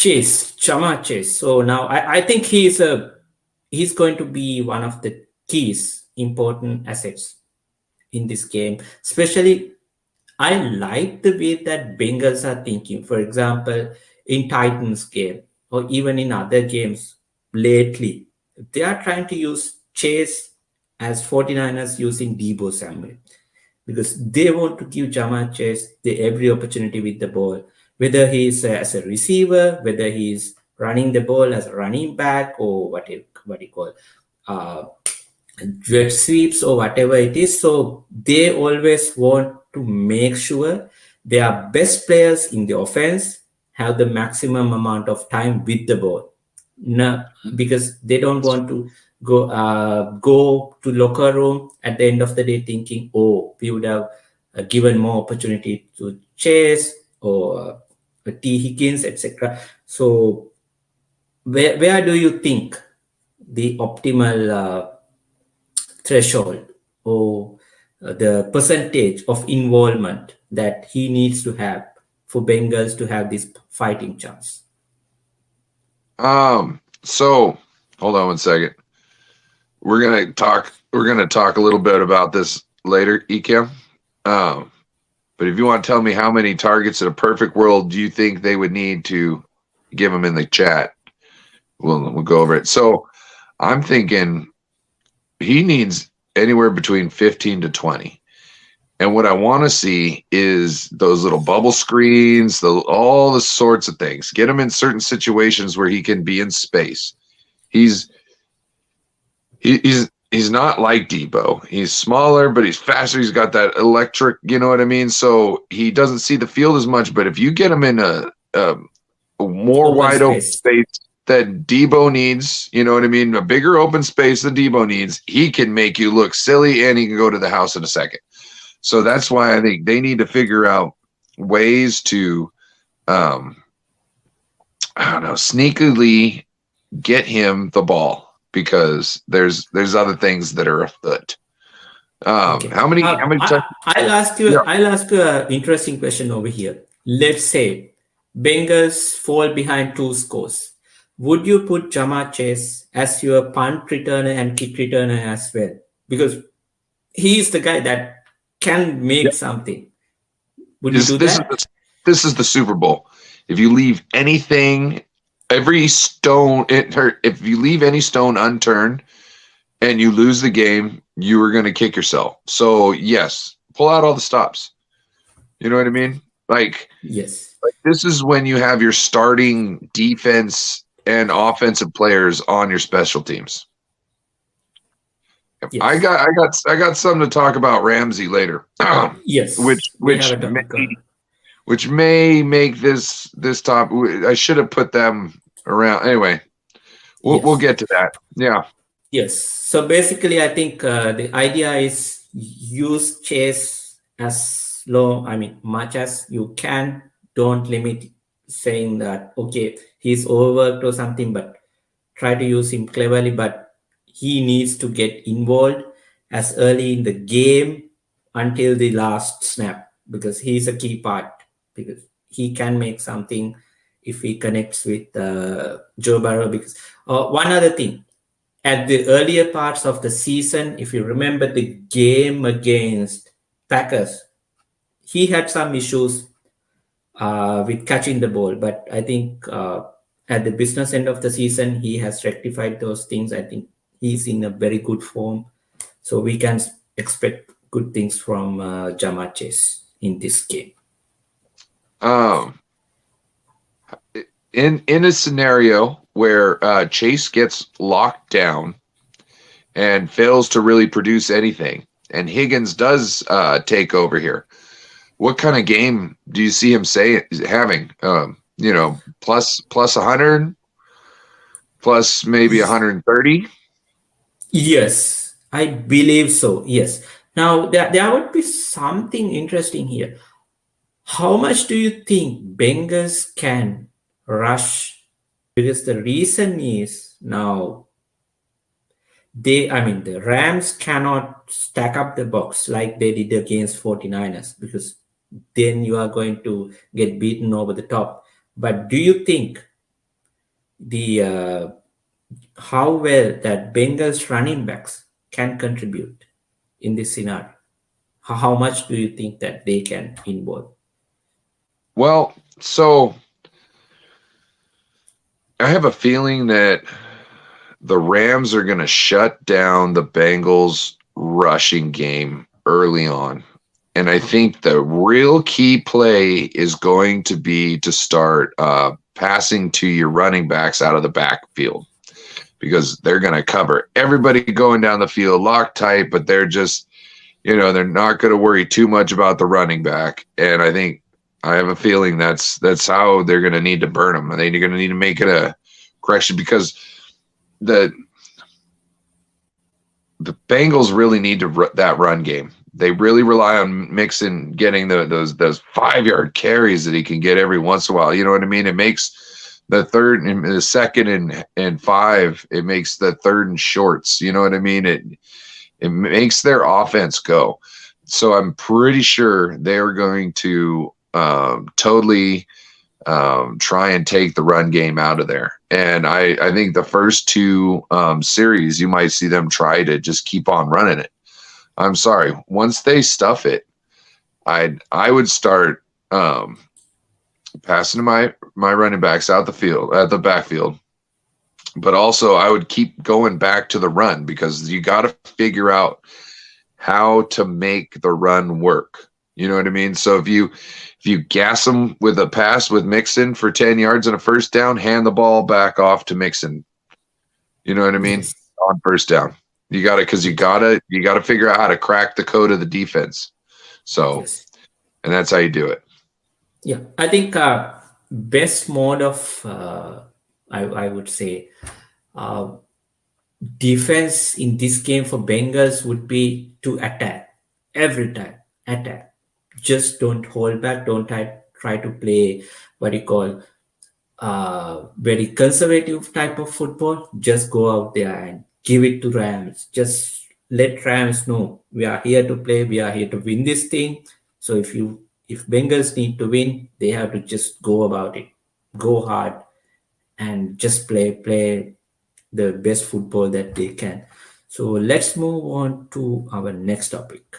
Chama Chase. So now I think he's going to be one of the keys, important assets in this game. Especially, I like the way that Bengals are thinking. For example, in Titans game or even in other games lately, they are trying to use Chase as 49ers using Debo Samuel because they want to give Jamar Chase the every opportunity with the ball, whether he's as a receiver, whether he's running the ball as a running back or what you call uh, jet sweeps or whatever it is. So they always want to make sure their best players in the offense have the maximum amount of time with the ball. No, because they don't want to go to locker room at the end of the day thinking, oh, we would have given more opportunity to Chase or T. Higgins, etc. So where do you think the optimal threshold or the percentage of involvement that he needs to have for Bengals to have this fighting chance? So hold on one second. We're gonna talk a little bit about this later, Ekem. But if you want to tell me how many targets in a perfect world do you think they would need to give them in the chat, we'll go over it. So I'm thinking he needs anywhere between 15 to 20. And what I want to see is those little bubble screens, all the sorts of things. Get him in certain situations where he can be in space. He's not like Debo. He's smaller, but he's faster. He's got that electric, you know what I mean? So he doesn't see the field as much. But if you get him in a more Open wide open space. space that Debo needs, you know what I mean? A bigger open space that Debo needs, he can make you look silly and he can go to the house in a second. So that's why I think they need to figure out ways to, I don't know, sneakily get him the ball because there's other things that are afoot. Okay. How many? I'll ask you. Yeah. I'll ask you an interesting question over here. Let's say Bengals fall behind 2 scores. Would you put Jamar Chase as your punt returner and kick returner as well? Because he's the guy that can make something. Would you do that? This is the Super Bowl. If you leave anything, if you leave any stone unturned and you lose the game, you are going to kick yourself. So yes, pull out all the stops. You know what I mean? Yes. This is when you have your starting defense and offensive players on your special teams. Yes. I got something to talk about Ramsey later. Yes. Which may make this top. I should have put them around. Anyway, we'll get to that. Yeah. Yes. So basically, I think the idea is use Chase as much as you can. Don't limit saying that, okay, he's overworked or something, but try to use him cleverly. But he needs to get involved as early in the game until the last snap because he's a key part because he can make something if he connects with Joe Burrow. Because one other thing, at the earlier parts of the season, if you remember the game against Packers, he had some issues with catching the ball. But I think at the business end of the season, he has rectified those things. I think he's in a very good form. So we can expect good things from Jamar Chase in this game. In a scenario where Chase gets locked down and fails to really produce anything, and Higgins does take over here, what kind of game do you see him having? Plus 100, plus maybe 130? Yes, I believe so. Yes. Now, there would be something interesting here. How much do you think Bengals can rush? Because the reason is now the Rams cannot stack up the box like they did against 49ers because then you are going to get beaten over the top. But do you think the how well that Bengals running backs can contribute in this scenario. How much do you think that they can involve? Well, so I have a feeling that the Rams are going to shut down the Bengals rushing game early on. And I think the real key play is going to be to start passing to your running backs out of the backfield because they're going to cover everybody going down the field locked tight, but they're just, they're not going to worry too much about the running back. And I have a feeling that's how they're going to need to burn them. I think they're going to need to make it a correction because the the Bengals really need that run game. They really rely on Mixon getting those 5-yard carries that he can get every once in a while. You know what I mean? It makes the third and the second and 5. It makes the third and shorts. You know what I mean? It makes their offense go. So I'm pretty sure they're going to totally try and take the run game out of there. And I think the first two series, you might see them try to just keep on running it. I'm sorry. Once they stuff it, I would start passing to my running backs out the backfield. But also I would keep going back to the run because you got to figure out how to make the run work. You know what I mean? So if you gas them with a pass with Mixon for 10 yards and a first down, hand the ball back off to Mixon. You know what I mean? Yes. On first down. You got to figure out how to crack the code of the defense. So, Yes. and that's how you do it. Yeah, I think best mode of I would say uh, defense in this game for Bengals would be to attack every time. Attack. Just don't hold back. Don't try to play what you call very conservative type of football. Just go out there and give it to Rams. Just let Rams know we are here to play. We are here to win this thing. So if Bengals need to win, they have to just go about it, go hard, and just play the best football that they can. So let's move on to our next topic.